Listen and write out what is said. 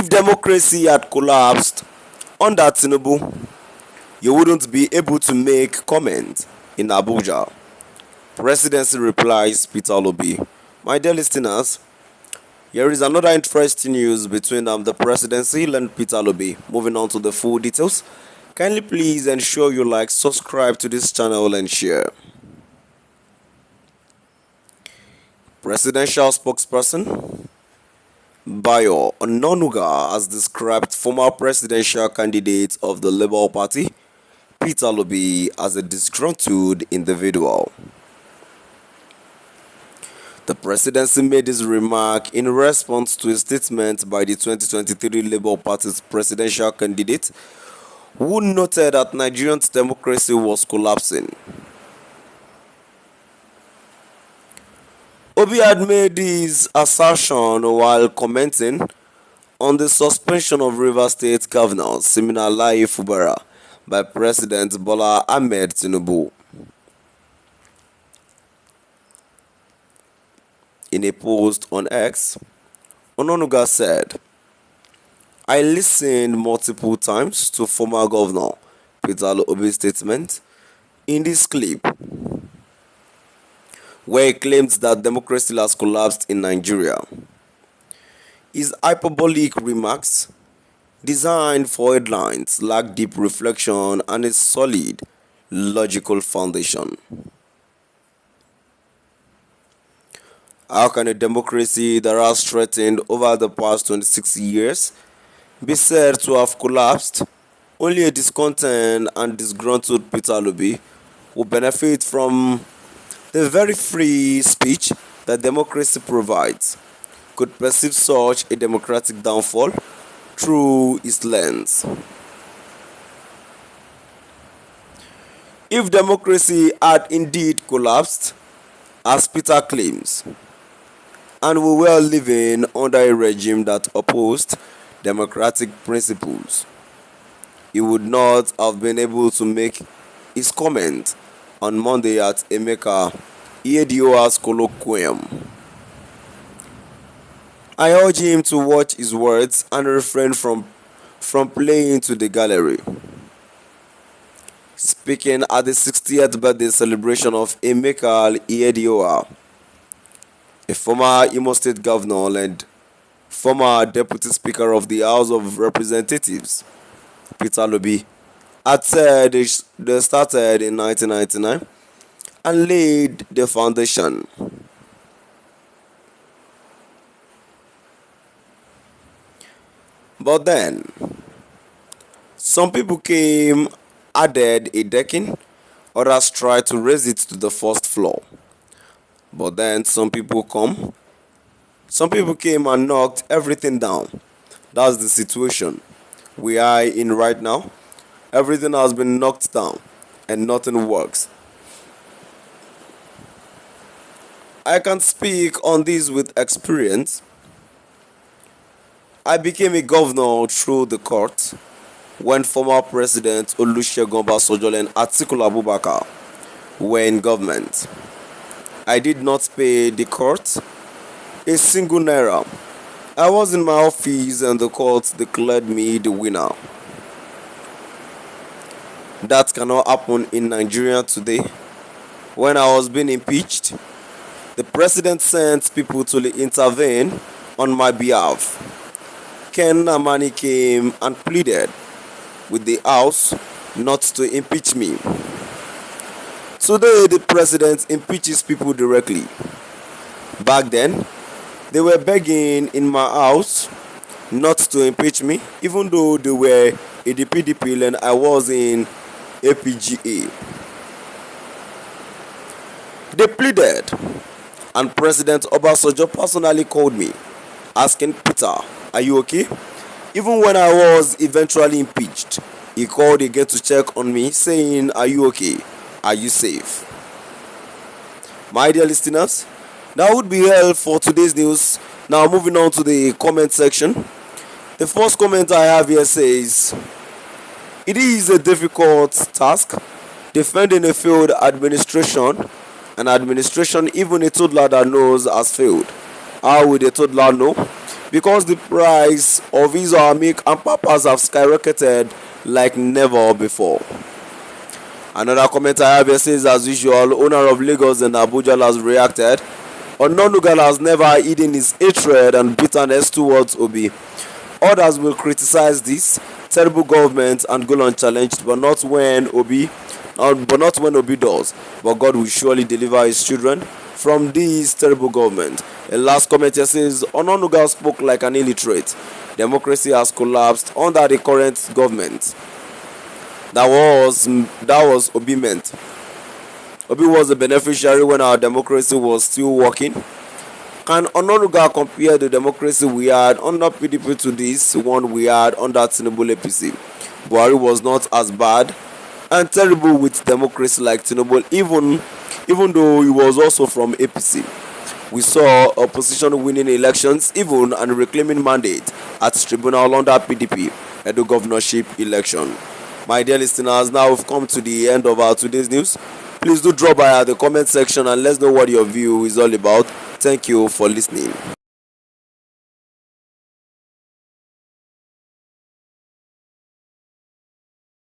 If democracy had collapsed under Tinubu, you wouldn't be able to make comment in Abuja. Presidency replies Peter Obi. My dear listeners, here is another interesting news between the presidency and Peter Obi. Moving on to the full details. Kindly please ensure you like, subscribe to this channel and share. Presidential spokesperson Bayo Ononuga has described former presidential candidate of the Labour Party, Peter Obi, as a disgruntled individual. The presidency made this remark in response to a statement by the 2023 Labour Party's presidential candidate, who noted that Nigerian democracy was collapsing. Obi had made this assertion while commenting on the suspension of Rivers State Governor Siminalayi Fubara by President Bola Ahmed Tinubu. In a post on X, Ononuga said, "I listened multiple times to former Governor Peter Obi's statement in this clip, where he claims that democracy has collapsed in Nigeria. His hyperbolic remarks, designed for headlines, lack deep reflection and a solid, logical foundation. How can a democracy that has threatened over the past 26 years be said to have collapsed? Only a discontent and disgruntled Peter Obi will benefit from the very free speech that democracy provides could perceive such a democratic downfall through its lens. If democracy had indeed collapsed, as Peter claims, and we were living under a regime that opposed democratic principles, he would not have been able to make his comment on Monday at Emeka Ihedioha's colloquium. I urge him to watch his words and refrain from playing to the gallery." Speaking at the 60th birthday celebration of Emeka Ihedioha, a former Imo State governor and former deputy speaker of the House of Representatives, Peter Obi had said they started in 1999 and laid the foundation. But then, some people came, added a decking, others tried to raise it to the first floor. But then some people came and knocked everything down. That's the situation we are in right now. Everything has been knocked down and nothing works. I can speak on this with experience. I became a governor through the court when former President Olusegun Obasanjo and Atiku Abubakar were in government. I did not pay the court a single naira. I was in my office and the court declared me the winner. That cannot happen in Nigeria today. When I was being impeached, the president sent people to intervene on my behalf. Ken Amani came and pleaded with the House not to impeach me. Today, the president impeaches people directly. Back then, they were begging in my house not to impeach me, even though they were in the PDP and I was in APGA. They pleaded, and President Obasanjo personally called me, asking, "Peter, are you okay?" Even when I was eventually impeached, he called again to check on me, saying, "Are you okay? Are you safe?" My dear listeners, that would be all for today's news. Now moving on to the comment section. The first comment I have here says, "It is a difficult task defending a failed administration. An administration even a toddler that knows has failed. How would a toddler know because the price of his or her milk and papas have skyrocketed like never before. Another comment I have here says, as usual, owner of Lagos and Abuja has reacted. Ononuga has never hidden his hatred and bitterness towards Obi. Others will criticize this terrible government and go unchallenged, but not when Obi does. But God will surely deliver his children from this terrible government. A last comment here says, Ononuga spoke like an illiterate. Democracy has collapsed under the current government. That was Obi meant. Obi was the beneficiary when our democracy was still working. Can Ononuga compare the democracy we had under PDP to this one we had under Tinubu APC? Buhari was not as bad and terrible with democracy like Tinubu, even though he was also from APC. We saw opposition winning elections even and reclaiming mandate at tribunal under PDP Edo governorship election. My dear listeners, now we've come to the end of our today's news. Please do drop by at the comment section and let's know what your view is all about. Thank you for listening.